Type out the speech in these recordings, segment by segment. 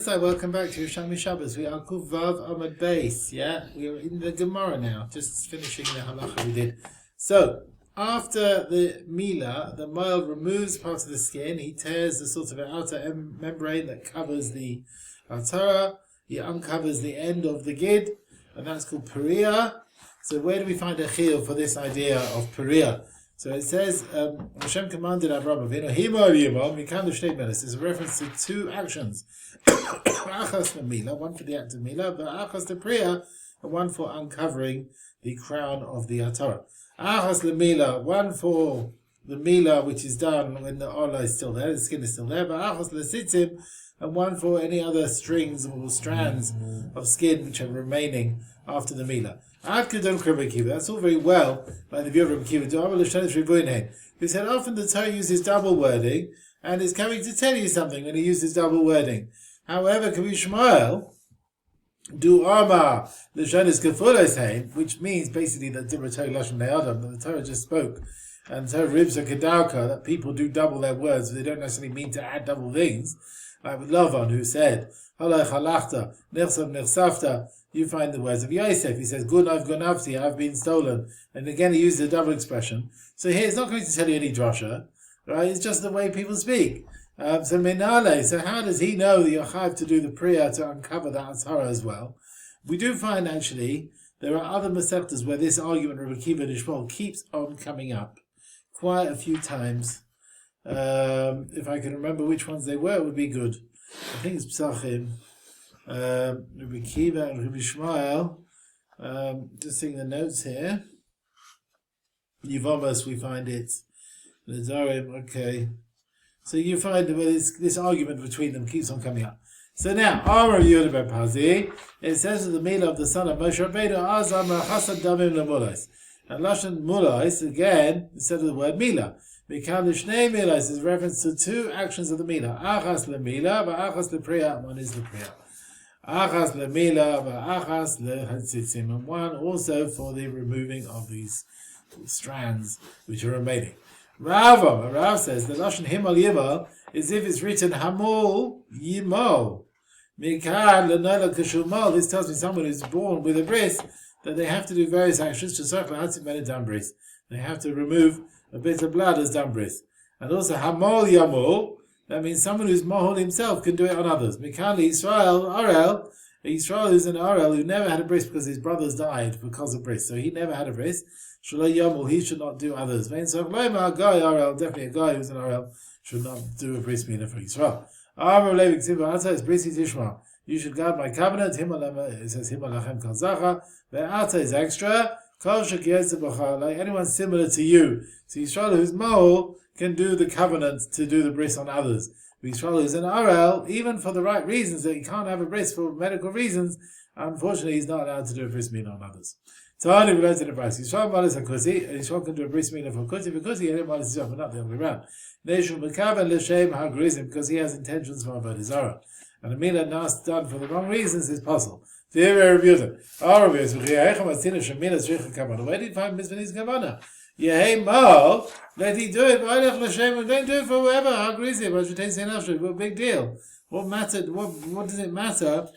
So welcome back to Yerushalmi Shabbos. We are Kuvav Amad Beis. Yeah, we are in the Gemara now, just finishing the halacha we did. So after the Mila, the male removes part of the skin. He tears the sort of outer membrane that covers the Atara. He uncovers the end of the Gid, and that's called Peria. So where do we find a chiyuv for this idea of Peria? So it says, Hashem commanded Avraham, this is a reference to two actions. Achas Mila, one for the act of Mila, but Achas the Priya, and one for uncovering the crown of the Atara. Achas Mila, one for the Mila, which is done when the Ola is still there, the skin is still there, but Achas Lesitim, and one for any other strings or strands of skin which are remaining after the Mila. That's all very well, like the view of Rabbi Kiva. He said often the Torah uses double wording, and is coming to tell you something when he uses double wording. However, Kavi Shmuel do Amar L'Shanis Kefulos, which means basically that Dibratoi Lashon Le'adam, that the Torah just spoke, and Torah ribs a kedauka, that people do double their words, but they don't necessarily mean to add double things. Like with Lavan, who said, Halach halachta, nechsav nechsafta, you find the words of Yosef. He says, Gunav gunavti, I've been stolen. And again, he uses a double expression. So here, it's not going to tell you any drasha, right? It's just the way people speak. So Menale, so how does he know that you're chayav to do the priya to uncover that Atzara as well? We do find, actually, there are other Masechtas where this argument of Rabbi Kiva and Ishmael keeps on coming up quite a few times. If I can remember which ones they were, it would be good. I think it's Psachim, Rabbi Kiva and Rabbi Ishmael. Just seeing the notes here. Yevamos, we find it. Nazarim, okay. So you find that this argument between them keeps on coming up. So now, Amar Yehuda ben Pazi, it says that the Mila of the son of Moshe Rabbeinu, Azam Chasad Damim Lemulais. And Lashon Mulais, again, instead of the word Mila. Because Shnei Milas is reference to two actions of the Mila. Achas LeMila, Achas LePriya, one is LePriya. Achas LeMila, Achas LeHatzitzim, and one also for the removing of these strands which are remaining. Rav says the Lashon Himal Yimal is if it's written Hamul Yimol. Mikad Lenola Kashumol. This tells me someone who's born with a bris that they have to do various actions to circle Hatzim Ben bris. They have to remove a bit of blood as done bris. And also Hamol Yamul, that means someone who's Mohol himself can do it on others. Mikad Yisrael Arel, Yisrael who's an Arel who never had a bris because his brothers died because of bris. So he never had a bris. Shalai Yamul, he should not do others. A guy RL, definitely a guy who's an RL, should not do a bris milah for Yisrael. Amar Levik Tzibah Ata is bris Yishma. You should guard my covenant. It says Himalachem Kalzacha. Ve'ata is extra. Kol Shekiyetz like anyone similar to you. So Yisrael who's Mohol can do the covenant to do the bris on others. Yisrael who's an RL, even for the right reasons, that he can't have a bris for medical reasons, unfortunately he's not allowed to do a bris milah on others. Tani we learned in the price. Yisrael malas hakusi, and Yisrael can do a bris milah for kuti because he had malas himself, but not the other way around. Neshul mekaven l'shem hagrizim because he has intentions for avodah zarah, and a milah nas done for the wrong reasons is possible. Where did you find mitzvah's kavana? Yehei mal, let he do it. V'alech l'shem, and don't do it for whoever hagrizim. I should take say what big deal? What matter? What does it matter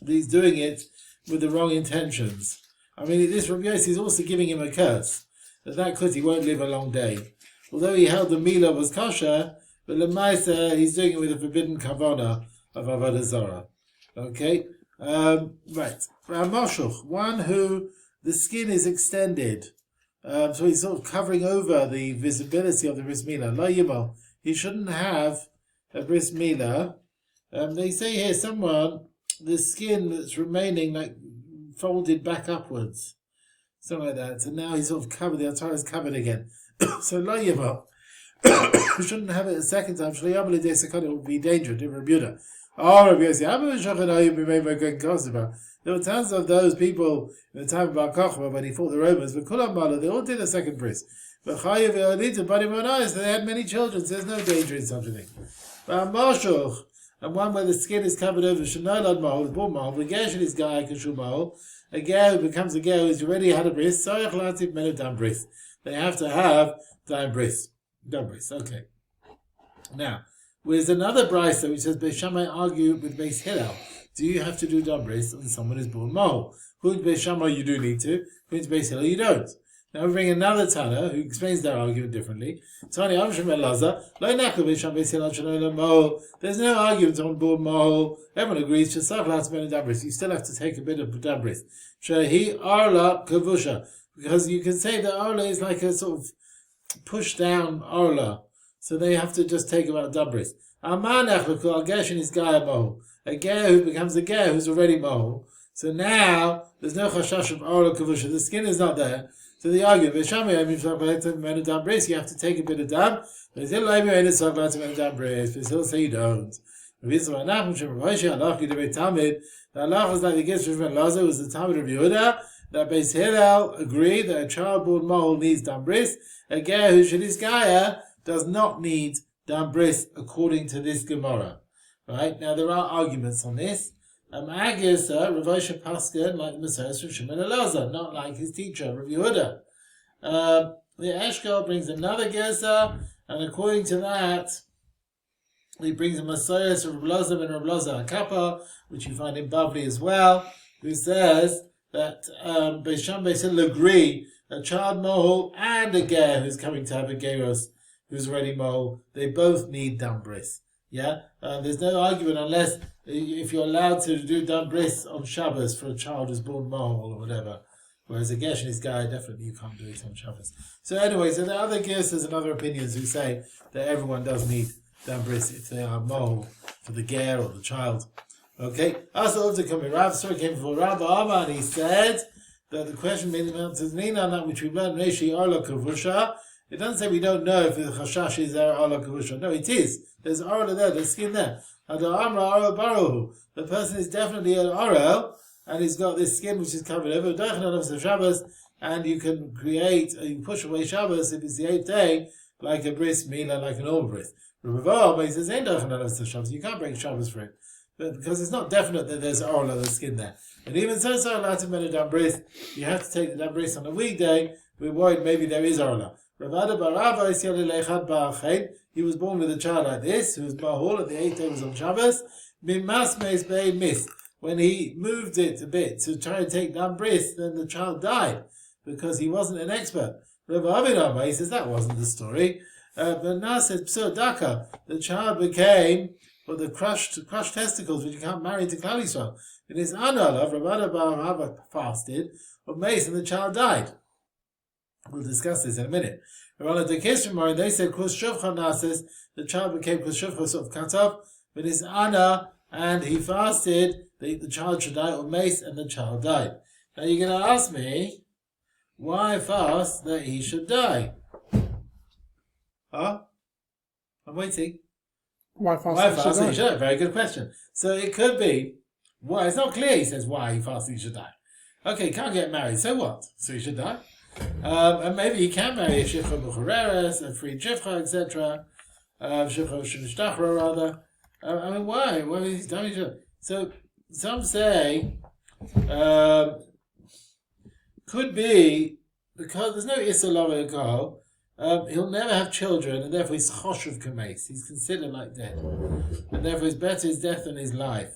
that he's doing it with the wrong intentions? I mean, this Rabbi Yossi is also giving him a curse, that kuti won't live a long day. Although he held the Mila was kosher, but Lemaisa, he's doing it with a forbidden kavana of Avodah Zarah. Okay? Right. Ramoshuch, one who the skin is extended, so he's sort of covering over the visibility of the bris milah. Lo yimol, he shouldn't have a bris milah. They say here, someone, the skin that's remaining, like, folded back upwards, something like that. So now he's sort of covered, the Atara is covered again. So lo yimol, you shouldn't have it a second time. It would be dangerous. There were tons of those people in the time of Bar Kochba when he fought the Romans, but they all did a second bris. But they had many children, so there's no danger in such a thing. And one where the skin is covered over, Shanolad Mahol, is born Mahol, the Gershon is Guy, Kashul Mahol, a girl who becomes a girl who's already had a bris, Soyach Lativ Men of done bris. They have to have done bris. Okay. Now, With another brisa which says Beis Shammai argue with Beis Hillel. Do you have to do dabris when someone is born mohel? According to Beis Shammai, you do need to. According to Beis Hillel, you don't. Now we bring another Tana who explains their argument differently. There's no argument on born mohel. Everyone agrees. You still have to take a bit of dabris. Because you can say that arla is like a sort of push down arla. So they have to just take about dabris. A ger who becomes a ger who's already mohel. So now there's no chashash of arla kavusha. The skin is not there. So the argument, you have to take a bit of dam. He'll say you don't. The Allah was like the gift of Lazar was the Talmud of Yehuda, that Beis Hillel agreed that a child born mohel needs dam bris. A ger who shadisgaya does not need dam bris according to this Gemara. Right? Now there are arguments on this. Agirsa, Rav Osha Paskin, like the Masechet from Shimon Elazar, not like his teacher, Rav Yehuda. The Eshkol brings another Gersa, and according to that, he brings a Masechet of Rav Elazar and Rav Elazar Kappa, which you find in Bavli as well, who says that Beis Shammai Beis Hillel agree a child mohel and a ger who's coming to have a geros who's already mohel, they both need dam bris. Yeah, there's no argument unless if you're allowed to do dam bris on Shabbos for a child who's born mohel or whatever. Whereas a Gershonist guy, definitely you can't do it on Shabbos. So anyway, so there are other Gershons and other opinions who say that everyone does need dam bris if they are mohel for the ger or the child. Okay, also to come Rav, story came before Rav Amar, and he said that the question being answered on that which we learned Reishi Arla Kavusha. It doesn't say we don't know if the Chashash is there Arla Kavusha. No, it is. There's Arla there, there's skin there. The person is definitely an Arel, and he's got this skin which is covered over Shabbos, and you can create, you push away Shabbos if it's the 8th day, like a bris milah, like an normal bris. But he says, you can't break Shabbos for it. Because it's not definite that there's Arla, the skin there. And even so, allowed to make a dam bris, you have to take the dam bris on a weekday. We're worried maybe there is Arla. He was born with a child like this, who was mahul, and the 8th day was on Shabbos. When he moved it a bit to try and take dam bris, then the child died because he wasn't an expert. Rav Avinama, he says that wasn't the story. But now says Psur Daka, the child became the crushed testicles, which you can't marry to Klal Yisrael. In his Analav, Rav fasted of mace, and the child died. We'll discuss this in a minute. They said the child became sort of cut off, but his Anna, and he fasted, the child should die of mace, and the child died. Now you're going to ask me, why fast that he should die? Huh? I'm waiting. Why fast that he should die? Very good question. So it could be, well, it's not clear, he says, why he fasts he should die. Okay, can't get married, so what? So he should die? And maybe he can marry a shifcha buchareres, a free shifcha, etc. Shifcha shnistachra, rather. I mean, why? Why is he dying? So some say could be because there's no Issa Alcohol. He'll never have children, and therefore he's choshev kameis. He's considered like dead, and therefore it's better his death than his life.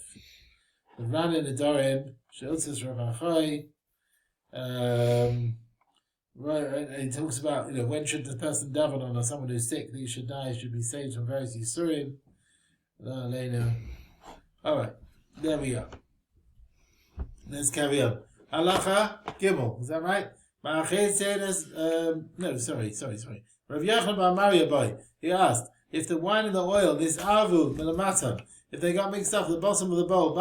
The Ran in the Dorim, Sheltzis Rabachai. Right, and he talks about, when should the person daven on, or someone who's sick that he should die, should be saved from various yisurim. Alright, there we are. Let's carry on. Halacha Gimel, is that right? No, sorry. Rav Yachon bar Maria boy, he asked, if the wine and the oil, this avu, melamata, if they got mixed up at the bottom of the bowl,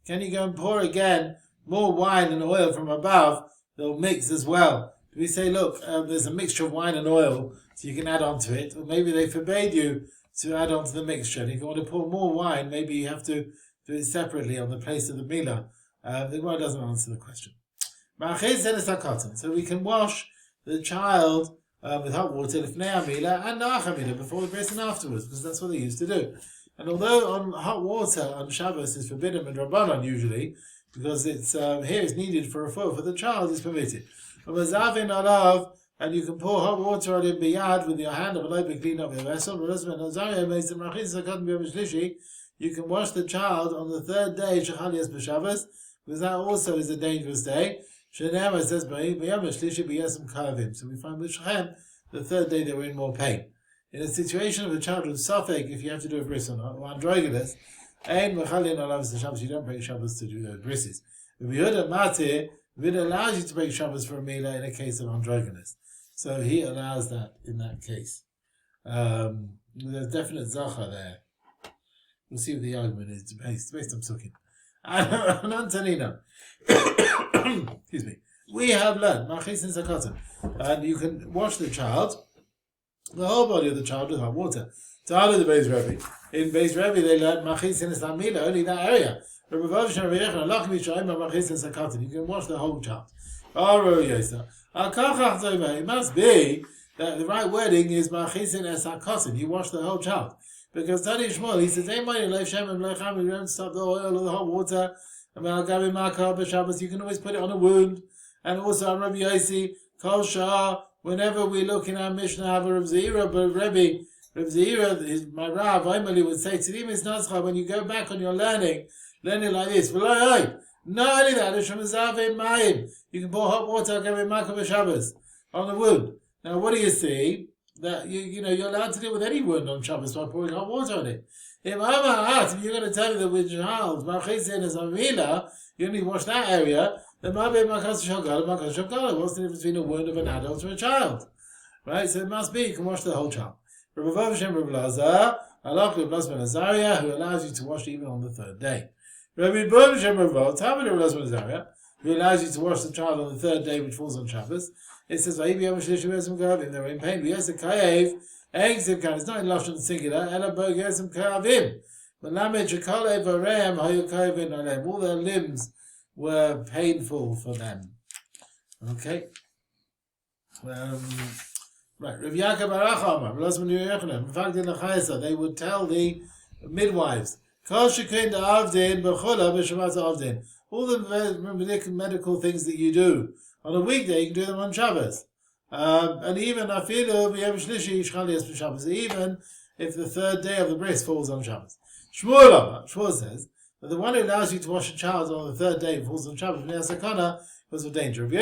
can you go and pour again more wine and oil from above? They'll mix as well. Do we say, look, there's a mixture of wine and oil, so you can add on to it, or maybe they forbade you to add on to the mixture. And if you want to pour more wine, maybe you have to do it separately on the place of the milah. The Gemara doesn't answer the question. So we can wash the child with hot water, lifnei milah and nach milah, before the bris and afterwards, because that's what they used to do. And although on hot water on Shabbos is forbidden and Rabbanan usually, because it's here it's needed for a foot, for the child is permitted. But mazavin alav and you can pour hot water on him biyad with your hand, and clean up your vessel. You can wash the child on the third day, Shechalias b'Shabbos, because that also is a dangerous day. Shenema says, so we find with Chaim, the third day they were in more pain. In a situation of a child with suffix, if you have to do a bris or not, or androgynous, you don't break Shabbos to do the brises. It allows you to break Shabbos for a Mila in a case of androgynous. So he allows that in that case. There's definite Zacha there. We'll see what the argument is based on Sukkim. And Antonino. Excuse me. We have learned, and you can wash the child, the whole body of the child with hot water. Ta'ala the Beis Rebbe. In Beis Rebbe they learned Machisin is Mila, only that area. You can wash the whole child. It must be that the right wording is Machisin es HaKosin. You wash the whole child. Because Tani Shmuel, he says, you don't stop the oil or the hot water. You can always put it on a wound. And also Rabbi Yossi, Kol Shah, whenever we look in our Mishnah, have a Rav Zira, but Rabbi Zira, my Rav, Aimali would say, Tzidim is Nazcha, when you go back on your learning like this, not only that, you can pour hot water on the wound. Now what do you see? That you're allowed to deal with any wound on Shabbos by pouring hot water on it. If you're going to tell me that with child, you only wash that area, then what's the difference between a wound of an adult or a child? Right? So it must be you can wash the whole child. Who allows you to wash even on the third day. Who allows you to wash the child on the third day which falls on Shabbos. It says, if they're in pain, it's not in Lashon singular, all their limbs were painful for them. Okay? Right. Rav Yaakov in fact, in the Chayesa, they would tell the midwives, all the medical things that you do on a weekday, you can do them on Shabbos. And even even if the third day of the bris falls on Shabbos. Shmuel says that the one who allows you to wash a child on the third day falls on Shabbos because of danger. If he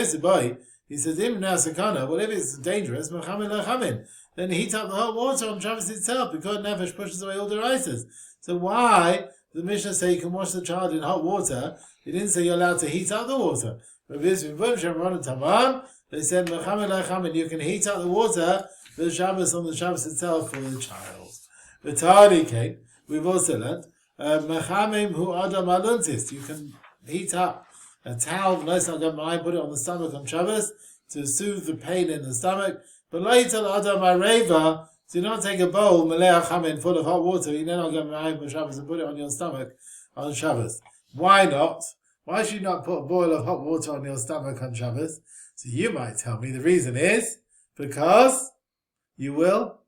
says, well, if it's dangerous, then heat up the hot water on Shabbos itself, because Nefesh pushes away all the rices. So why the Mishnah say you can wash the child in hot water? He didn't say you're allowed to heat up the water. They said, you can heat up the water the Shabbos on the Shabbos itself for the child. The Tani cake, we've also learned, you can heat up a towel, put it on the stomach on Shabbos to soothe the pain in the stomach. But later, do not take a bowl full of hot water, and put it on your stomach on Shabbos. Why not? Why should you not put a boil of hot water on your stomach on Shabbos? So you might tell me the reason is because you will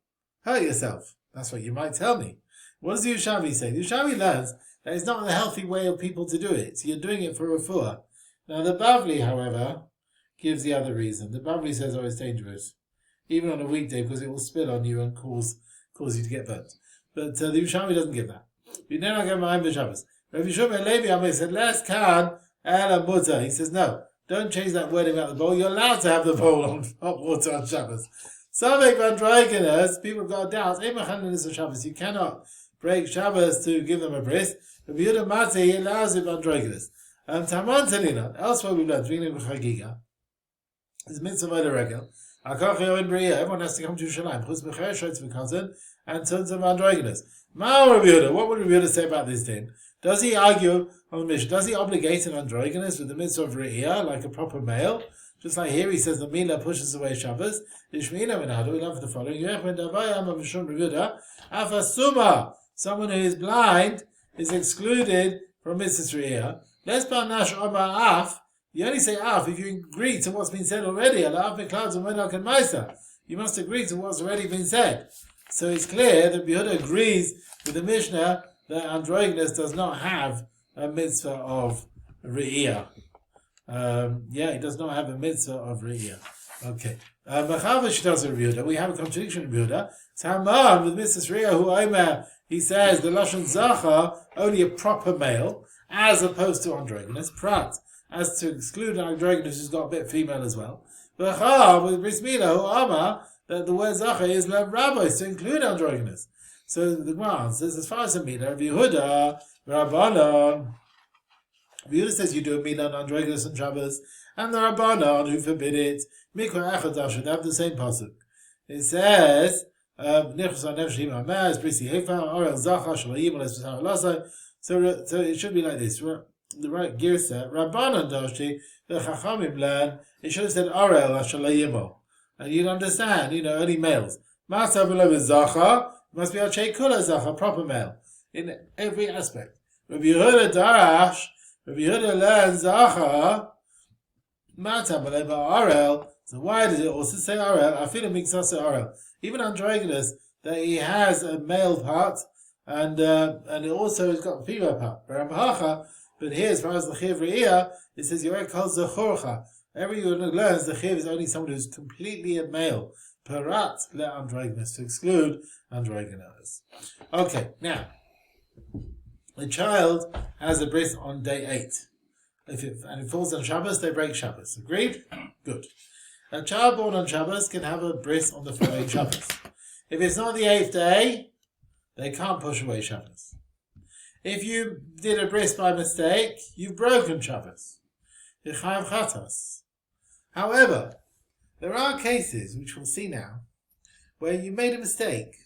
hurt yourself. That's what you might tell me. What does the Yerushalmi say? The Yerushalmi learns that it's not the healthy way of people to do it. So you're doing it for refuah. Now the Bavli, however, gives the other reason. The Bavli says, it's dangerous. Even on a weekday, because it will spill on you and cause you to get burnt. But the Yerushalmi doesn't give that. You know, get my Shabbos. Rabbi Shimon Levi said, "Less kan ela mutter." He says, "No, don't change that wording about the bowl. You're allowed to have the bowl on hot water on Shabbos." Samek van Dreigenes, people have got doubts. Shabbos, you cannot break Shabbos to give them a bris. Rabbi Yehuda Matze, he allows it van Dreigenes. Taman Telina, elsewhere we've learned, beginning with Chagiga, is mitzvah by the regel. Everyone has to come to Yerushalmi. And tons of van Dreigenes. What would Rabbi Yehuda say about this thing? Does he argue on the mission? Does he obligate an androgynous with the mitzvah of Re'iyah, like a proper male? Just like here he says the Mila pushes away Shabbos. Ishmina minadu, we love the following. Someone who is blind is excluded from mitzvah Re'iyah. Les banash omar af. You only say af if you agree to what's been said already. You must agree to what's already been said. So it's clear that Yehuda agrees with the Mishnah that androgynous does not have a mitzvah of Re'iyah. It does not have a mitzvah of Re'iyah. Okay. We have a contradiction in Yehuda. Taman with Mrs. Ria who Omer, he says the Lashon Zacha, only a proper male, as opposed to androgynous. Prat, as to exclude androgynous who's got a bit female as well. V'chav with Bris Mila who Omer, that the word Zacha is rabbis to include androgynous. So the Gemara answers, as far as a Mila, Yehuda, Rabbanon. Yehuda says you do a Mila on androgynous and Shabbos, and the Rabbanon who forbid it, Mikra Echad should have the same pasuk. It says, so it should be like this. The right girsa, Rabbanon Doshti, the Chachamim learn, it should have said Arel Hashalayimo. And you'd understand, only males. Masa below is Zacha, must be Achei Kula Zacha, proper male, in every aspect. Rabbi Yehuda Darash, Rabbi Yehuda learns Zacha, Mata below Arel. So why does it also say Arel? I feel it makes us say Arel. Even androgynous, that he has a male part, and it also has got a female part. But here, as far as the Chiv Re'iyah, it says Yorek calls the Chorcha. Everyone who learns the Chiv is only someone who's completely a male. Parat le androgynous, to exclude androgynous. Okay, now, the child has a bris on day 8. If it falls on Shabbos, they break Shabbos. Agreed? Good. A child born on Shabbos can have a bris on the following Shabbos. If it's not the 8th day, they can't push away Shabbos. If you did a bris by mistake, you've broken Shabbos. You're chayav chatas. However, there are cases, which we'll see now, where you made a mistake,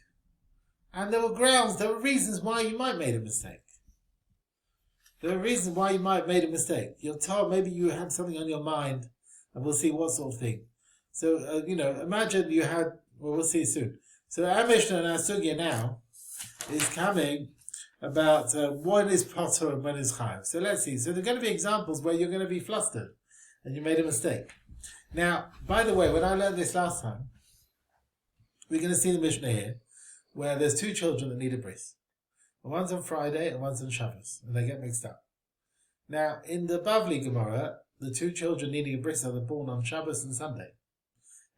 and there were reasons why you might have made a mistake. There are reasons why you might have made a mistake. You're told maybe you had something on your mind, and we'll see what sort of thing. So, imagine you had, we'll see soon. So our Mishnah and our Sugya now is coming about when is Potter and when is Chaim. So let's see. So there are going to be examples where you're going to be flustered and you made a mistake. Now, by the way, when I learned this last time, we're going to see the Mishnah here where there's 2 children that need a bris. One's on Friday and one's on Shabbos, and they get mixed up. Now, in the Bavli Gemara, the 2 children needing a bris are born on Shabbos and Sunday.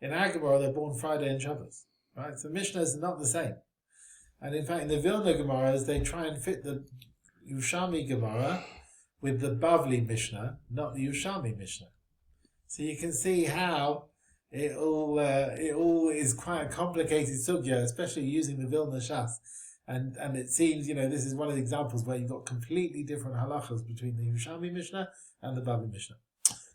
In our Gemara, they're born Friday and Shabbos. Right? So Mishnahs are not the same. And in fact, in the Vilna Gemaras, they try and fit the Yerushalmi Gemara with the Bavli Mishnah, not the Yerushalmi Mishnah. So you can see how it all is quite a complicated sugya, especially using the Vilna Shas. And it seems, this is one of the examples where you've got completely different halachas between the Yerushalmi Mishnah and the Bavli Mishnah.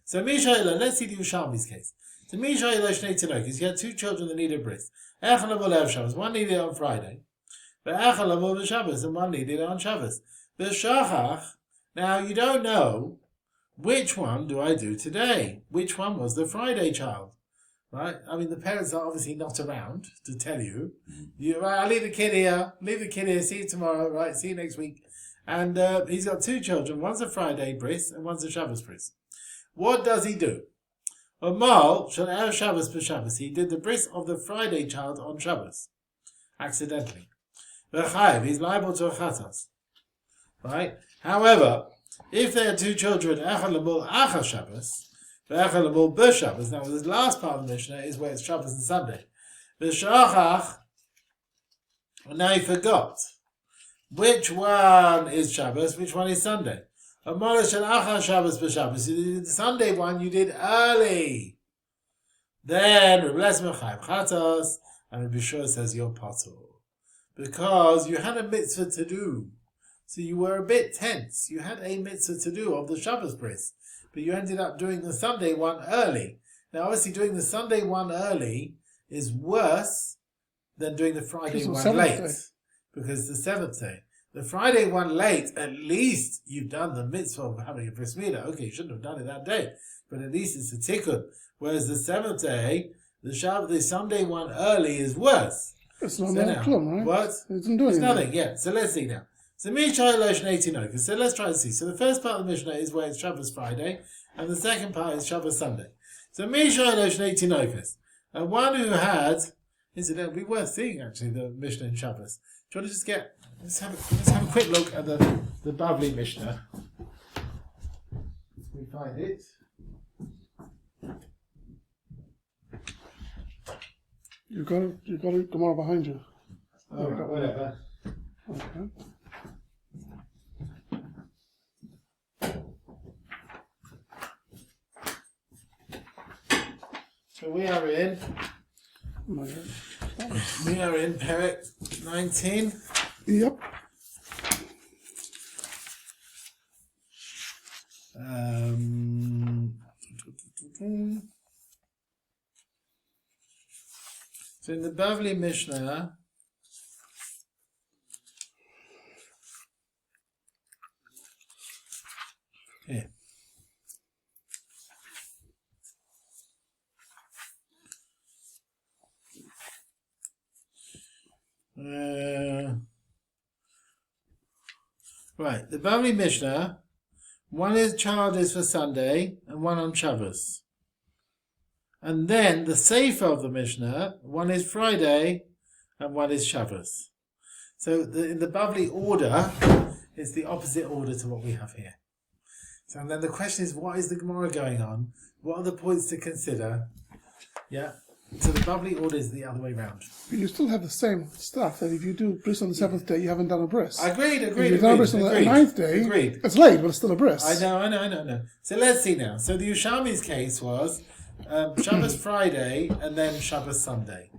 So Mishaila, let's see the Yerushalmi's case. So Mishaila Shnei Tinokas, he had 2 children that needed a bris. Echad Lev Shabbos, one needed it on Friday. But Echad Lev Shabbos, and one needed it on Shabbos. But Shachach, now you don't know which one do I do today. Which one was the Friday child? Right? I mean, the parents are obviously not around to tell you. Right, I'll leave the kid here, see you tomorrow, right? See you next week. And he's got 2 children. One's a Friday bris and one's a Shabbos bris. What does he do? Amal shall have Shabbos per Shabbos. He did the bris of the Friday child on Shabbos, accidentally. Chaim, he's liable to a chatas. Right? However, if they are 2 children, Echad Lemul Achas Shabbos, Echad Lemul Ber Shabbos. Now, this last part of the Mishnah is where it's Shabbos and Sunday. V'shachach, now he forgot. Which one is Shabbos? Which one is Sunday? Amar shel Achas Shabbos per Shabbos. You did the Sunday one, you did early. Then Rabbi Lesmer Chaim Chatos, and Rabbi Shua says you're patur, because you had a mitzvah to do. So you were a bit tense. You had a mitzvah to do of the Shabbos bris, but you ended up doing the Sunday one early. Now, obviously, doing the Sunday one early is worse than doing the Friday one late, because the 7th day. The Friday one late, at least you've done the mitzvah of having a bris milah. Okay, you shouldn't have done it that day, but at least it's a tikkun. Whereas the 7th day, the Sunday one early is worse. It's not right? What? It doesn't do anything. Nothing, yeah. So let's see now. So so let's try and see. So the first part of the Mishnah is where it's Shabbos Friday, and the second part is Shabbos Sunday. So and one who had, incidentally, it'd be worth seeing actually the Mishnah in Shabbos. Do you want to just let's have a quick look at the Bavli Mishnah. We find it. You've got a Gemara behind you. Oh, whatever. Okay. So we are in Perek 19. Yep. So in the Bavli Mishnah, here. Right, the Bavli Mishnah, one child is for Sunday and one on Shabbos. And then the Sefer of the Mishnah, one is Friday and one is Shabbos. So in the Bavli order, it's the opposite order to what we have here. So and then the question is, what is the Gemara going on? What are the points to consider? Yeah. So the Bavli order is the other way round. But you still have the same stuff that if you do bris on the 7th day, you haven't done a bris. Agreed. If you've done a bris on the 9th day, it's late, but it's still a bris. I know. So let's see now. So the Yerushalmi's case was Shabbos Friday and then Shabbos Sunday.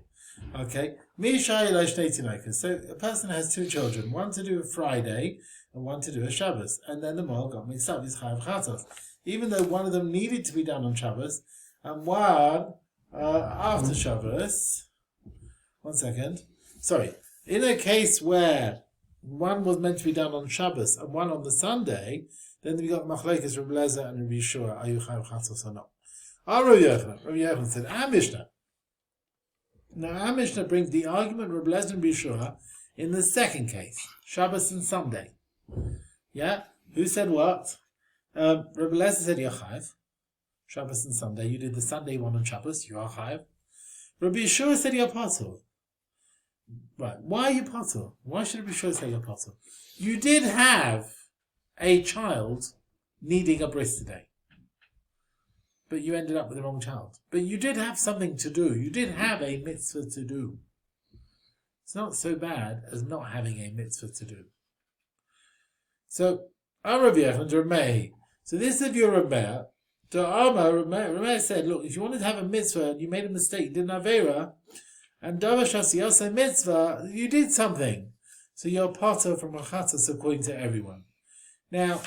Okay. So a person has two children, one to do a Friday and one to do a Shabbos. And then the mole got mixed up. He's Chaim Chatos. Even though one of them needed to be done on Shabbos and one after Shabbos. 1 second. Sorry. In a case where one was meant to be done on Shabbos and one on the Sunday, then we got Machlekes Reb Lezer and Reb Yeshua, are you Chaim Chatos or not? Our Reb Yochanan said, our Mishnah. Now our Mishnah brings the argument Reb Lezer and Reb Yeshua in the second case, Shabbos and Sunday. Yeah? Who said what? Reb Lezer said, you're Chayiv. Shabbos and Sunday. You did the Sunday one on Shabbos, you are Chayiv. Rabbi Yeshua said you're Patur. Right. Why are you Patur? Why should Rabbi Yeshua say you're Patur? You did have a child needing a bris today. But you ended up with the wrong child. But you did have something to do. You did have a mitzvah to do. It's not so bad as not having a mitzvah to do. So, Rabbi Yochanan to Rameh. So this is your Rameh. To Rameh said, look, if you wanted to have a mitzvah and you made a mistake, you did an Avera, and Davash Asiyasa mitzvah, you did something. So you're Patur from Achatas according to everyone. Now,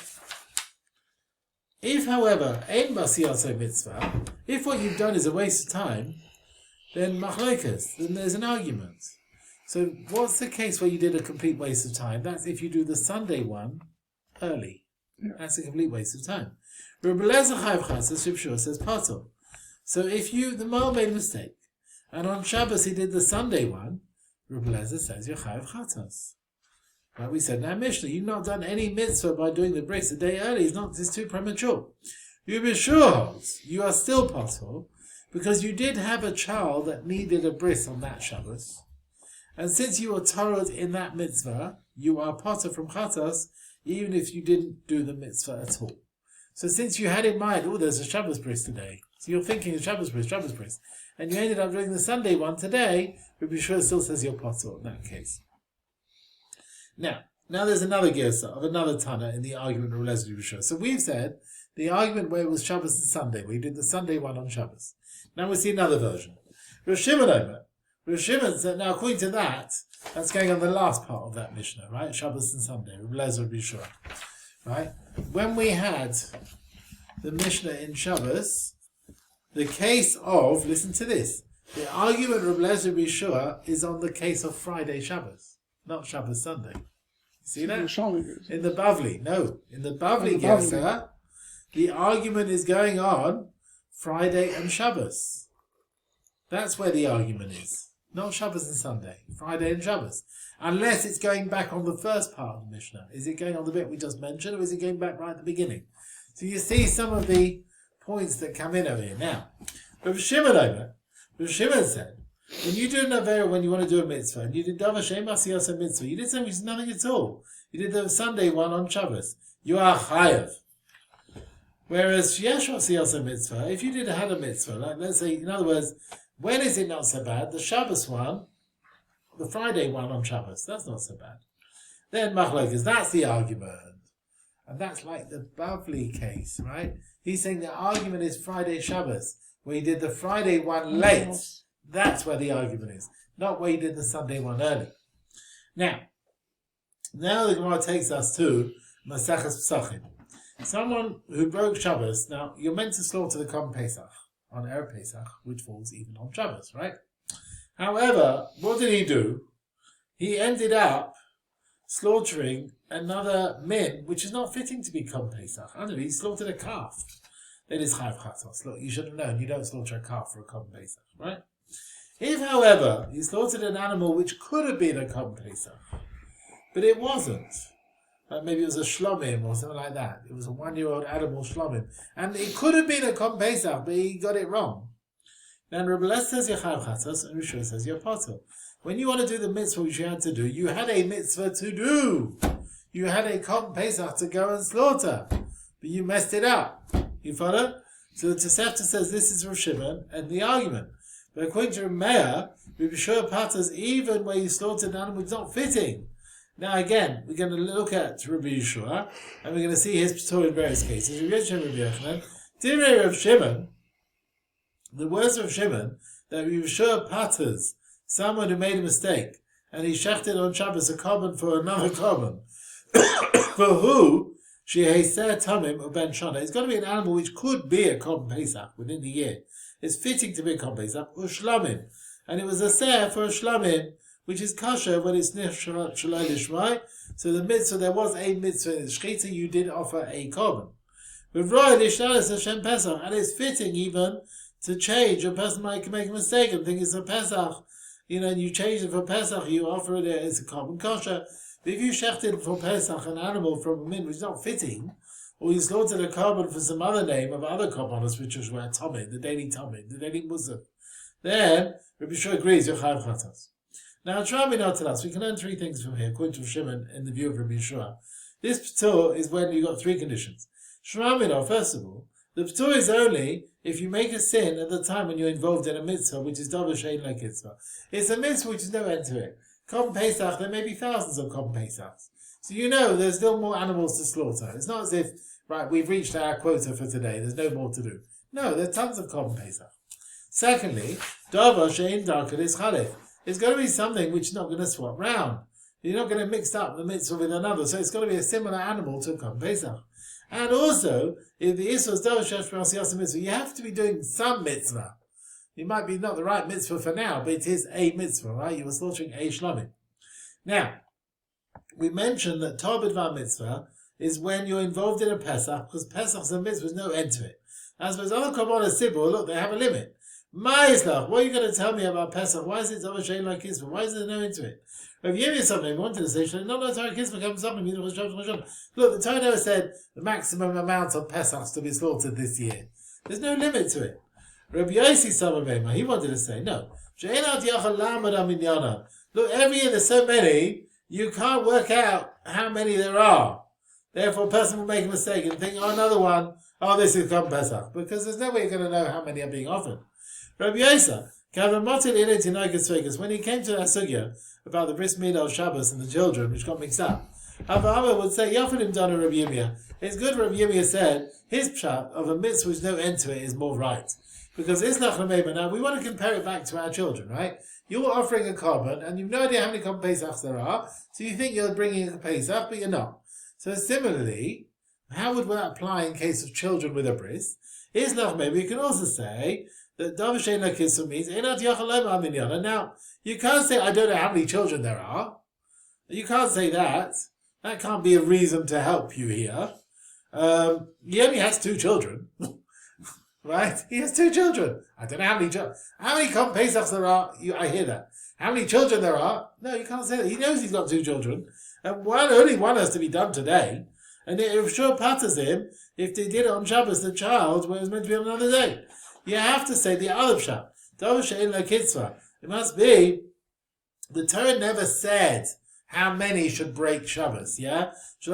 if, however, Ein Basiyasa mitzvah, if what you've done is a waste of time, then Machlekes, then there's an argument. So what's the case where you did a complete waste of time? That's if you do the Sunday one early. Yeah. That's a complete waste of time. Reb Lezer Chayiv Chatzos, Reb Shua says Patur. So if the male made a mistake, and on Shabbos he did the Sunday one, Reb Lezer says you're Chayiv Chatzos. Right? We said, now Mishnah, you've not done any mitzvah by doing the bris a day early. It's too premature. Reb Shua holds you are still Patur because you did have a child that needed a bris on that Shabbos, and since you were Torah in that mitzvah, you are Patur from Chatzos, even if you didn't do the mitzvah at all. So since you had in mind, there's a Shabbos bris today, so you're thinking of Shabbos bris, and you ended up doing the Sunday one today, Rabbi Yeshua still says you're Patur in that case. Now there's another girsa of another Tana in the argument of Rabbi Yeshua. So we've said the argument where it was Shabbos and Sunday, where you did the Sunday one on Shabbos. Now we see another version. Rav Shimon said, now according to that, that's going on the last part of that Mishnah, right? Shabbos and Sunday, Rabbi Yeshua. Right? When we had the Mishnah in Shabbos, the case of, listen to this, the argument of Rabbi Yeshua is on the case of Friday Shabbos, not Shabbos Sunday. See that? In the Bavli. No. In the Bavli Gersa, the argument is going on Friday and Shabbos. That's where the argument is. Not Shabbos and Sunday. Friday and Shabbos. Unless it's going back on the first part of the Mishnah. Is it going on the bit we just mentioned, or is it going back right at the beginning? So you see some of the points that come in over here. Now, Rav Shimon said, when you do an Avera, when you want to do a mitzvah, and you did Davar She'ein B'Asiyasa mitzvah, you did something which is nothing at all. You did the Sunday one on Shabbos. You are Chayav. Whereas Yesh Asiyasa mitzvah, if you had a mitzvah, like let's say, in other words, When is it not so bad? The Shabbos one, the Friday one on Shabbos, that's not so bad. Then Machlokes, that's the argument. And that's like the Bavli case, right? He's saying the argument is Friday Shabbos, where he did the Friday one late. That's where the argument is, not where he did the Sunday one early. Now the Gemara takes us to Masechet Pesachim. Someone who broke Shabbos, now you're meant to slaughter the Korban Pesach on Erev Pesach, which falls even on Shabbos, right? However, what did he do? He ended up slaughtering another min, which is not fitting to be Korban Pesach. I don't know, he slaughtered a calf. That is Chayav Chatos. Look, you should have known, you don't slaughter a calf for a Korban Pesach, right? If, however, he slaughtered an animal which could have been a Korban Pesach, but it wasn't, maybe it was a shlomim or something like that. It was a 1-year-old animal shlomim, and it could have been a Korban Pesach, but he got it wrong. Then Rebbe Lezer says you're Chayav Chatos, and Rishon says you're potter. When you want to do the mitzvah which you had to do, you had a mitzvah to do. You had a Korban Pesach to go and slaughter, but you messed it up. You follow? So the Tosefta says this is Rav Shimon and the argument. But according to Meir, Rabbi Shua Patas, even where you slaughtered an animal, it's not fitting. Now again, we're going to look at Rabbi Yeshua, and we're going to see his P'tur in various cases. Divrei Rav Shimon, the words of Rav Shimon, that Rabbi Yeshua Patas, someone who made a mistake, and he shechted on Shabbos a korban for another korban, for who? Sheheser Tamim or Ben Shana. It's got to be an animal which could be a Korban Pesach within the year. It's fitting to be a Korban Pesach, Ushlamim. And it was a ser for Ushlamim, which is kosher when it's Nishrat Shalai Lishmai. So the mitzvah, there was a mitzvah in the Shechita, you did offer a Korban. With Roy Lishnalis Hashem Pesach, and it's fitting even to change. A person might make a mistake and think it's a Pesach, and you change it for Pesach, you offer it as a Korban kosher. If you shechted for Pesach an animal from a min which is not fitting, or you slaughtered a korban for some other name of other korbanos, which was Tomid, the daily Muslim, then Rabbi Shua agrees you're Chayav Chatos. Now, try me not to us. We can learn three things from here, according to Shimon, in the view of Rabbi Shua. This P'tur is when you got three conditions. Shramino, first of all, the P'tur is only if you make a sin at the time when you're involved in a mitzvah, which is Dovid Shein like mitzvah. It's a mitzvah which is no end to it. Korban Pesach, there may be thousands of Korban Pesachs. So there's still more animals to slaughter. It's not as if, right, we've reached our quota for today, there's no more to do. No, there's tons of Korban Pesach. Secondly, Dava Shein Darkad is Chalif. It's got to be something which is not going to swap round. You're not going to mix up the mitzvah with another, so it's got to be a similar animal to Korban Pesach. And also, if the Isra is Dava Shesh B'Asiyas mitzvah, you have to be doing some mitzvah. It might be not the right mitzvah for now, but it is a mitzvah, right? You were slaughtering a shlamim. Now, we mentioned that Tobid Var mitzvah is when you're involved in a Pesach, because Pesach's a mitzvah, there's no end to it. As far as other Korban Sibur, look, they have a limit. Ma'izlach, what are you going to tell me about Pesach? Why is it Dava Shein like Kisma? Why is there no end to it? If you hear something, wanted to say, no, Torah Kisma comes up and you know, look, the Torah never said the maximum amount of Pesachs to be slaughtered this year. There's no limit to it. Rabbi Yossi Samavema, he wanted to say, no. Look, every year there's so many, you can't work out how many there are. Therefore, a person will make a mistake and think, another one, this is Korban Pesach. Because there's no way you're going to know how many are being offered. Rabbi Yossi, when he came to that sugya about the bris milah of Shabbos and the children, which got mixed up, Abba would say, Yafanim Dana Rabbi Yirmiyah. It's good Rabbi Yirmiyah said, his pshat of a mitzvah with no end to it is more right. Because Islach Lameba, now we want to compare it back to our children, right? You're offering a korban, and you've no idea how many Korban Pesachs there are, so you think you're bringing a Pesach, but you're not. So similarly, how would that apply in case of children with a bris? Islach Lameba, you can also say that Dav Shein Lakisu means Einat Yachalem Aminyan. And now, you can't say, I don't know how many children there are. You can't say that. That can't be a reason to help you here. He only has 2 children. Right? He has 2 children. I don't know how many children. How many Korban Pesachs there are? I hear that. How many children there are? No, you can't say that. He knows he's got 2 children. And only one has to be done today. And it sure patters him if they did it on Shabbos, the child, where it was meant to be on another day. You have to say the other pshat. It must be, the Torah never said how many should break Shabbos, yeah? The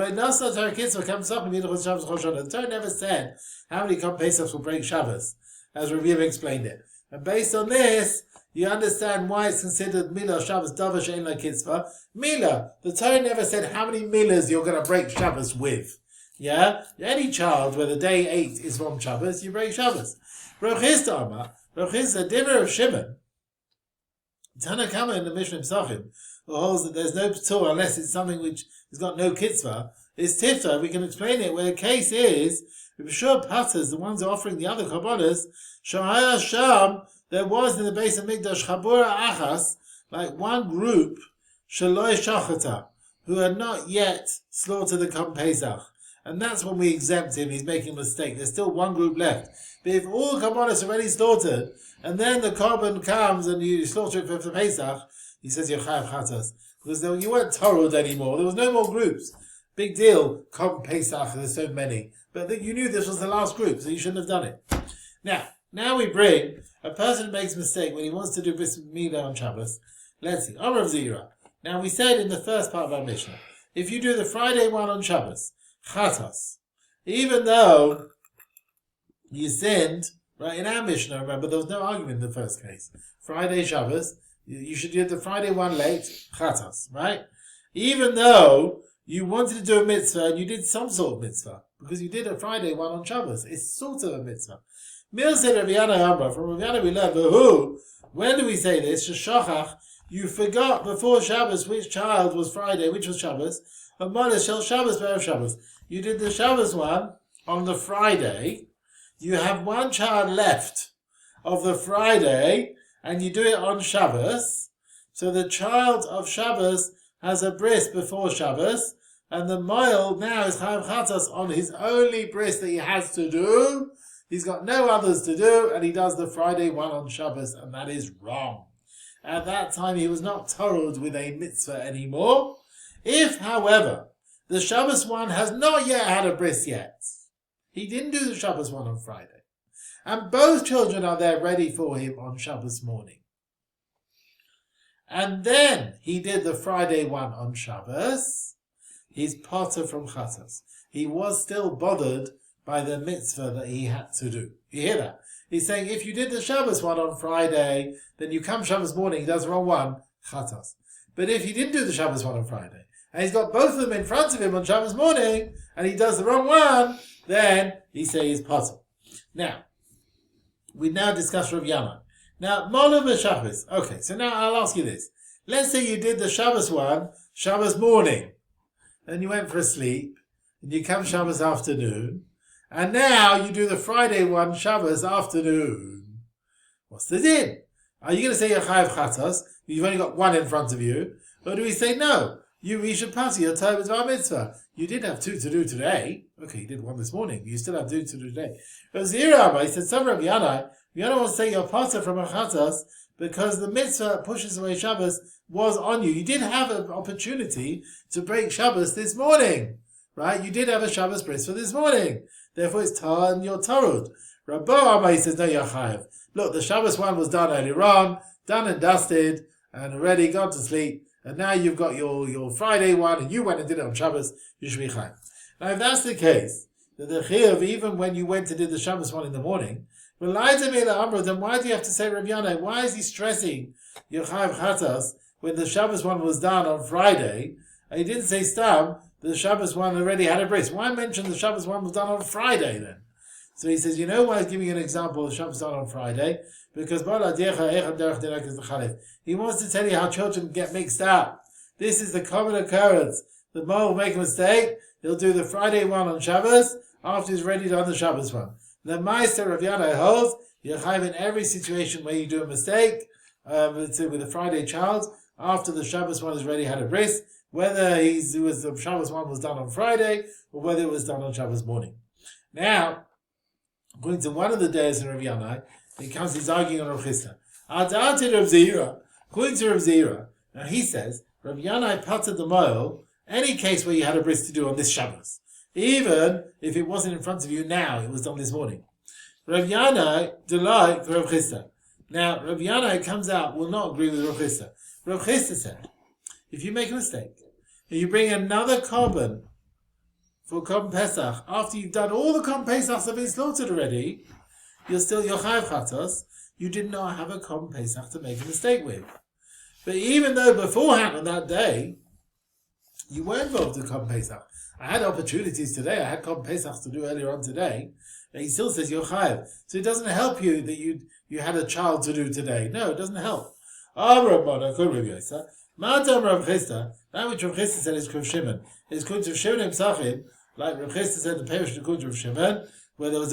Torah never said how many Korban Pesachs will break Shabbos, as Rabbi Yirmiyah explained it. And based on this, you understand why it's considered Milah Shabbos Daf she'ein lo kitzvah. Milah, the Torah never said how many milahs you're going to break Shabbos with. Yeah? Any child where the day 8 is from Shabbos, you break Shabbos. Rav Chisda Amar, Rav Chisda, Divrei of Shimon, Tana Kama in the Mishnah Pesachim, who holds that there's no P'tur unless it's something which has got no kitzvah, is Tifta. We can explain it where the case is, Rishur Patas, the ones offering the other Kabbalas, Shahaya Sham, there was in the base of Mikdash Chabura Achas, like one group, Shaloi Shachata, who had not yet slaughtered the Korban Pesach. And that's when we exempt him, he's making a mistake. There's still one group left. But if all the Kabbalas are already slaughtered, and then the Korban comes and you slaughter it for the Pesach, he says, you're Chayav Chatas. Because you weren't Torah anymore. There was no more groups. Big deal, Korban Pesach, there's so many. But you knew this was the last group, so you shouldn't have done it. Now we bring a person who makes a mistake when he wants to do Bris Milah on Shabbos. Let's see. Amar of Zira. Now we said in the first part of our Mishnah, if you do the Friday one on Shabbos, Chatas, even though you sinned, right, in our Mishnah, remember, there was no argument in the first case. Friday Shabbos, you should do the Friday one late, Chatas, right? Even though you wanted to do a mitzvah and you did some sort of mitzvah, because you did a Friday one on Shabbos. It's sort of a mitzvah. Mil said Rav Yana Amra. From Rav Yana we learned, but who? When do we say this? Sheshachach, you forgot before Shabbos which child was Friday, which was Shabbos. Amala shel Shabbos be'erev Shabbos. You did the Shabbos one on the Friday. You have one child left of the Friday, and you do it on Shabbos. So the child of Shabbos has a bris before Shabbos, and the mile now is Chayav Chatas on his only bris that he has to do. He's got no others to do, and he does the Friday one on Shabbos, and that is wrong. At that time, he was not told with a mitzvah anymore. If, however, the Shabbos one has not yet had a bris yet, he didn't do the Shabbos one on Friday, and both children are there ready for him on Shabbos morning, and then he did the Friday one on Shabbos, he's potter from Chatas. He was still bothered by the mitzvah that he had to do. You hear that? He's saying if you did the Shabbos one on Friday, then you come Shabbos morning, he does the wrong one, Chatas. But if he didn't do the Shabbos one on Friday, and he's got both of them in front of him on Shabbos morning, and he does the wrong one, then he says he's potter. Now, we now discuss Rav Yana. Now, Molav Shabbos. Okay, so now I'll ask you this. Let's say you did the Shabbos one, Shabbos morning, and you went for a sleep, and you come Shabbos afternoon, and now you do the Friday one, Shabbos afternoon. What's the din? Are you going to say you're Chayav Chatas? You've only got one in front of you. Or do we say no? You should pass your Torah Bar Mitzvah. You did have two to do today. Okay, you did one this morning. You still have two to do today. But Zira, he said, some Rav Yana wants to say you're Potter from a Chatas because the mitzvah pushes away Shabbos was on you. You did have an opportunity to break Shabbos this morning. Right? You did have a Shabbos bris for this morning. Therefore it's Tar and you're Tarud. Rabbi Amar, he says, no, you're Chayav. Look, the Shabbos one was done earlier on, done and dusted, and already gone to sleep. And now you've got your Friday one, and you went and did it on Shabbos, you should be Chayav. Now if that's the case, that the Chayav, even when you went to do the Shabbos one in the morning, then why do you have to say Rav Yana? Why is he stressing your Chayav Chatas when the Shabbos one was done on Friday? And he didn't say Stam, the Shabbos one already had a bris. Why mention the Shabbos one was done on Friday then? So he says, you know why he's giving you an example of Shabbos done on Friday? Because he wants to tell you how children get mixed up. This is the common occurrence. The mole will make a mistake, he'll do the Friday one on Shabbos, after he's ready to do the Shabbos one. The Meister of Yana holds, you're Chayav in every situation where you do a mistake, with a Friday child, after the Shabbos one is ready, had a bris, whether the Shabbos one was done on Friday, or whether it was done on Shabbos morning. Now, according to one of the days in Rav Yana, he's arguing on Rav Chisda. According to Rav Zira, now he says, Rav Yana patted the moil, any case where you had a bris to do on this Shabbos, even if it wasn't in front of you now, it was done this morning. Rav Yana delight Rav Chisda. Now, Rav Yana comes out, will not agree with Rav Chisda. Rav Chisda said, if you make a mistake, and you bring another korban for Korban Pesach, after you've done all the Korban Pesachs that have been slaughtered already, you're chayav chatos. You did not have a Korban Pesach to make a mistake with. But even though beforehand on that day, you were involved in Korban Pesach. I had opportunities today. I had Korban Pesach to do earlier on today. And he still says you're chayav. So it doesn't help you that you had a child to do today. No, it doesn't help. That which Rav Chisda said is Rav Shimon. It's called Rav Shimon Psachim, like Rav Chisda said the parish is called Rav Shimon, where there was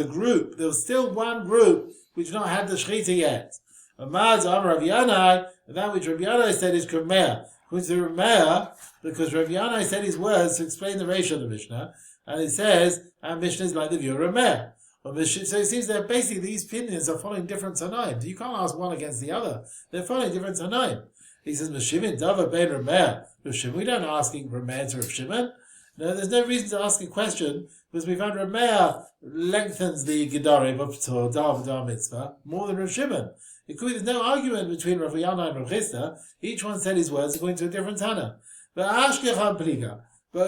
still one group which not had the Shechita yet. And that which Rav Yanai said is Rav Meir. According to Rav Meir, because Rav Yanai said his words to explain the Reish of the Mishnah, and it says, our Mishnah is like the view of Rav Meir. So it seems that basically these opinions are following different Tanaim. You can't ask one against the other. They're following different Tanaim. He says, Meshimin Dava Ben Rav Meir. We don't ask Rav Meir to Rav Shimon. No, there's no reason to ask a question, because we found Rav Meir lengthens the Gedarim of Dar Mitzvah more than Rav Shimon. There's no argument between Rav Yana and Rav Chisda. Each one said his words according to a different Tana. But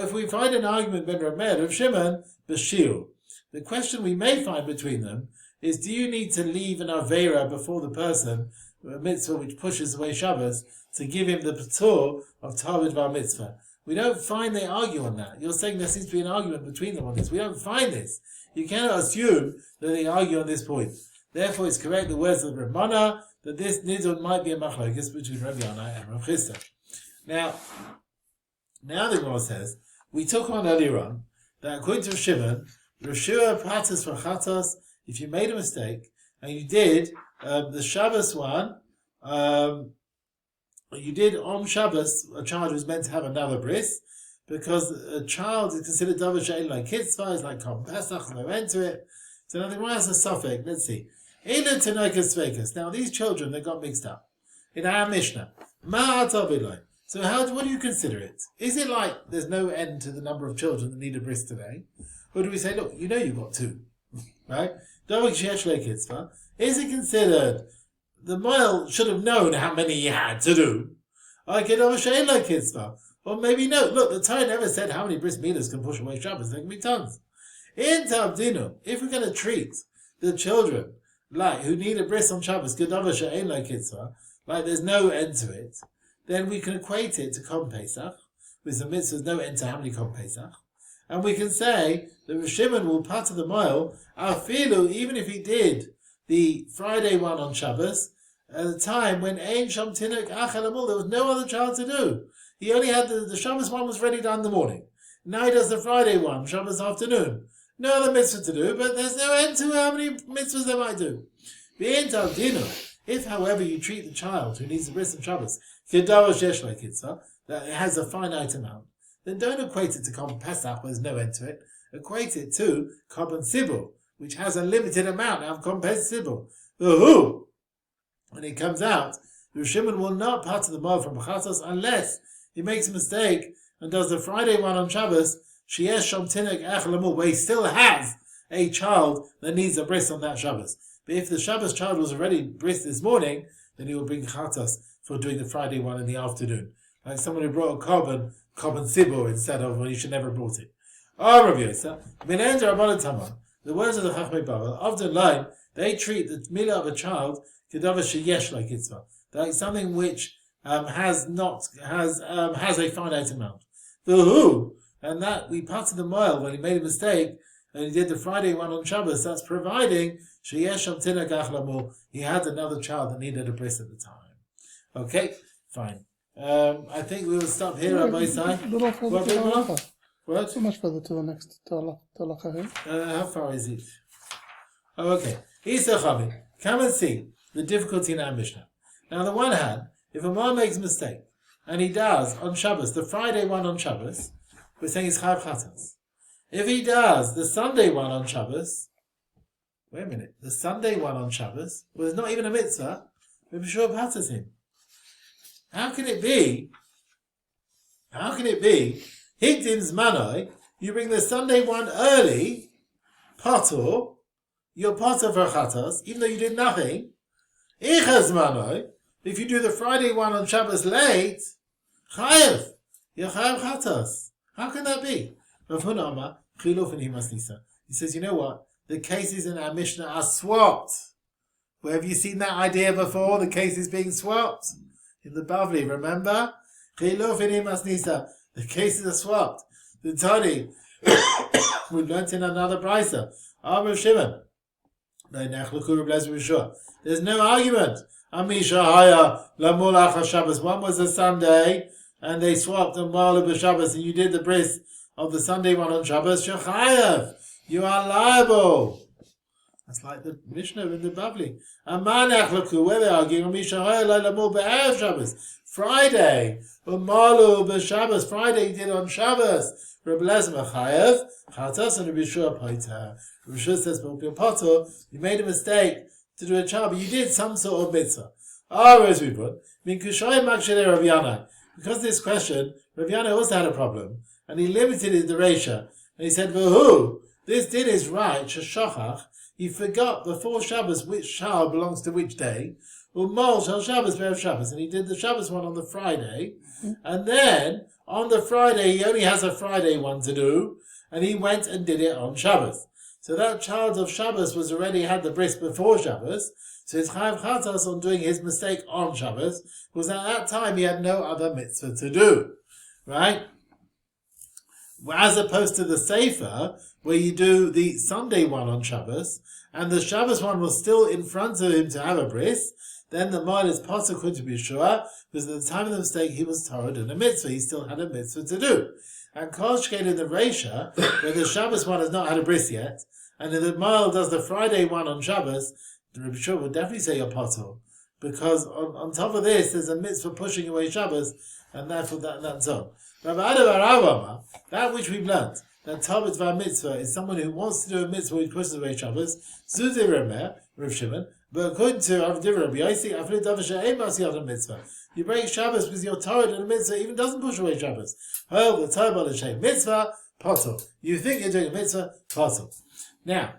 if we find an argument between Rav Meir and Rav Shimon, B'shil. The question we may find between them is, do you need to leave an Aveira before the person, a mitzvah which pushes away Shabbos, to give him the Patur of Tavid Bar Mitzvah? We don't find they argue on that. You're saying there seems to be an argument between them on this. We don't find this. You cannot assume that they argue on this point. Therefore, it's correct the words of Ramana that this nidun might be a machlokes between Rav Yana and Rav Chisda. Now the Gemara says, we took on earlier on that according to Shimon, Reshua Patas for Chatos, if you made a mistake, and you did the Shabbos one, you did on Shabbos, a child who's meant to have another bris, because a child is considered Dovid she'ein like Kitzvah, is like Korban Pesach, no end to it. So nothing wrong as a suffix. Let's see. Now these children, they got mixed up. In our Mishnah, so what do you consider it? Is it like there's no end to the number of children that need a bris today? Or do we say, look, you know you've got two, right? Is it considered the male should have known how many he had to do? Or maybe no. Look, the Torah never said how many bris milas can push away Shabbos. There can be tons. In Tabdinu, if we're going to treat the children like who need a bris on Shabbos, like there's no end to it, then we can equate it to Korban Pesach, with the mitzvahs no end to how many Korban Pesach. And we can say that Rav Shimon will part of the mile, even if he did the Friday one on Shabbos, at a time when Ein Sham Tinuk Achel Amul, there was no other child to do. He only had the Shabbos one was ready done in the morning. Now he does the Friday one, Shabbos afternoon. No other mitzvah to do, but there's no end to how many mitzvahs they might do. If, however, you treat the child who needs the bris on Shabbos, that it has a finite amount, then don't equate it to Korban Pesach, where there's no end to it. Equate it to Korban Sibul, which has a limited amount of Korban Pesach Sibul. When it comes out, the Shimon will not part of the mile from Chatos unless he makes a mistake and does the Friday one on Shabbos, Sheyesh Shom Tinuk Echel Amul, where he still has a child that needs a bris on that Shabbos. But if the Shabbos child was already bris this morning, then he will bring Chatos for doing the Friday one in the afternoon. Like someone who brought a Korban Sibur instead of when he should never have brought it. The words of the Chachmei Babel, of the line, they treat the milah of a child kedavar sheyesh like Yitzchok, like something which has a finite amount. And that we parted the mile when he made a mistake and he did the Friday one on Shabbos. That's providing sheyesh sham tinuk achlamur. He had another child that needed a bris at the time. Okay, fine. I think we will stop here, Rabbi Isai. What? So much further to the next Talakah here. How far is it? Oh, okay. Come and see the difficulty in our Mishnah. Now, on the one hand, if a man makes a mistake, and he does on Shabbos, the Friday one on Shabbos, we're saying it's Chayav Chatas. If he does the Sunday one on Shabbos, wait a minute, the Sunday one on Shabbos, well, there's not even a mitzvah, we're sure Patas him. How can it be? Higdim's manoi, you bring the Sunday one early, patur, you're patur for chatas, even though you did nothing. Ichaz manoi, if you do the Friday one on Shabbos late, chayev, you're chayev chatas. How can that be? Rav Huna Amar, chiluf and himas nisa. He says, you know what? the cases in our Mishnah are swapped. Where have you seen that idea before? The cases being swapped? In the Bavli, remember? The cases are swapped. The Tani, we learnt in another brisa. Amr Shimon. There's no argument. One was a Sunday, and they swapped on Ma'ala Shabbos, and you did the bris of the Sunday one on Shabbos. Shechayev, you are liable. That's like the Mishnah in the Bavli. Where they arguing? Friday, Friday you did on Shabbos. Rabbi Lezer Chayev, Chatas, and Rabbi Yeshua Paita. Rabbi Yeshua says, but you made a mistake to do a child, but you did some sort of mitzvah. As we put, because this question, Rav Yana also had a problem, and he limited it to Reisha, and he said, V'hu, this din is right, Shashachach, he forgot before Shabbos which child belongs to which day, Umol Shal Shabbos Be'erev Shabbos, and he did the Shabbos one on the Friday, and then on the Friday he only has a Friday one to do, and he went and did it on Shabbos. So that child of Shabbos was already had the bris before Shabbos, so his Chaim Chatas on doing his mistake on Shabbos, because at that time he had no other mitzvah to do, right? As opposed to the Sefer, where you do the Sunday one on Shabbos, and the Shabbos one was still in front of him to have a bris, then the mind is possible to be sure, because at the time of the mistake he was told in a mitzvah, he still had a mitzvah to do. And Kolshkeit in the Reisha, where the Shabbos one has not had a bris yet, and if the Mail does the Friday one on Shabbos, the Rebbe Shua would definitely say you're potter, because on top of this there's a mitzvah pushing away Shabbos, and therefore that's all. That which we've learnt, that Talmud mitzvah is someone who wants to do a mitzvah which pushes away Shabbos, Zuzi Remer, Rav Shimon, but according to Rav Yossi, mitzvah. You break Shabbos because your Torah and a mitzvah even doesn't push away Shabbos. The Torah l'shem mitzvah, potter. You think you're doing a mitzvah, potter. Now,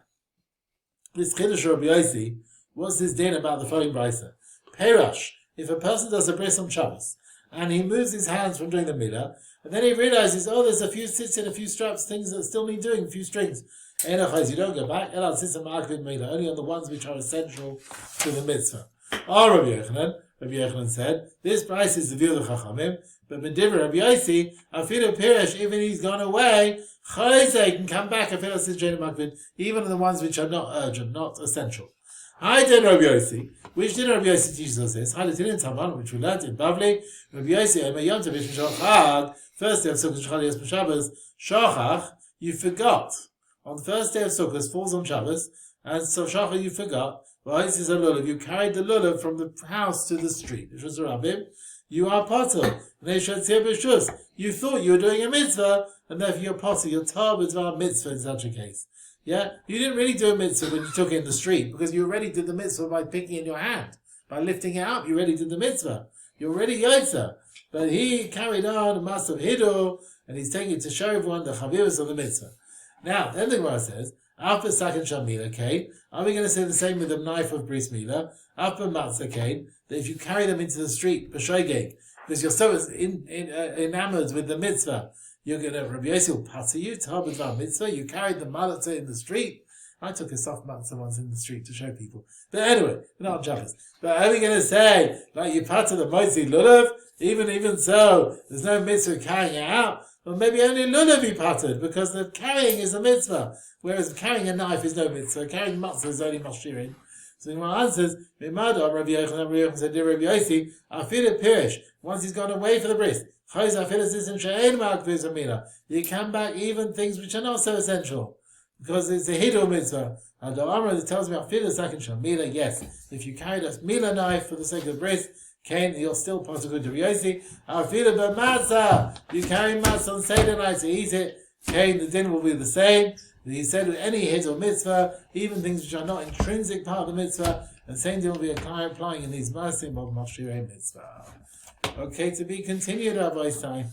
this Chiddush Rav Yossi, what's this din about the following brisa? Perash, if a person does a bris on Shabbos, and he moves his hands from doing the milah, and then he realizes, there's a few sits in a few straps, things that still need doing, a few strings. You don't go back, only on the ones which are essential to the mitzvah. Rabbi Yochanan said, this price is the view of the Chachamim, but Medivra Rabbi Yossi, Afilu Pirish, even he's gone away, Chayze can come back, even on the ones which are not urgent, not essential. I did Rabbi Yossi, which did Rabbi Yossi teaches us this? Which we learned in Bavli, Rabbi Yossi, first day of Sukkot Shabbos, Shachach, you forgot. On the first day of Sukkot falls on Shabbos, and so Shachach you forgot. You carried the lulav from the house to the street. You are potter. You thought you were doing a mitzvah, and therefore you're potter. You're tar mitzvah in such a case. Yeah, you didn't really do a mitzvah when you took it in the street, because you already did the mitzvah by picking it in your hand. By lifting it up, you already did the mitzvah. You're already yotza. But he carried on a mass of hidu, and he's taking it to show everyone the chavirus of the mitzvah. Now, then the Gemara says, after Sakin Shamila Kane, are we going to say the same with the knife of Bris Mila? After Matzah Kane, that if you carry them into the street, B'shoigeg, because you're so enamored with the mitzvah, you're going to, Rabbi Yossi will pass you, Talmud mitzvah, you carried the matzah in the street. I took a soft matzah once in the street to show people. But anyway, we're not on Shabbos. But are we going to say, like you patter the Motzi Lulav, even so, there's no mitzvah carrying it out? Well, maybe only Lulav be pattered, because the carrying is a mitzvah. Whereas carrying a knife is no mitzvah, carrying matzah is only mashkirin. So the answers, Mimada, Rabbi Yochanan said, dear Rabbi Yossi, Afilu Pirish, once he's gone away for the bris, you come back even things which are not so essential, because it's a hidu mitzvah. And the Amr tells me, Afilu Sakin Shamila, yes, if you carried a mila knife for the sake of the bris, you're still possible to Rabbi Yossi. Afilu b'matzah, you carry matzah on Seder night to eat it, the dinner will be the same. He said with any hit or mitzvah, even things which are not intrinsic part of the mitzvah, and same thing will be applying in these masim of mashirei mitzvah. Okay, to be continued, Rabbi Stein.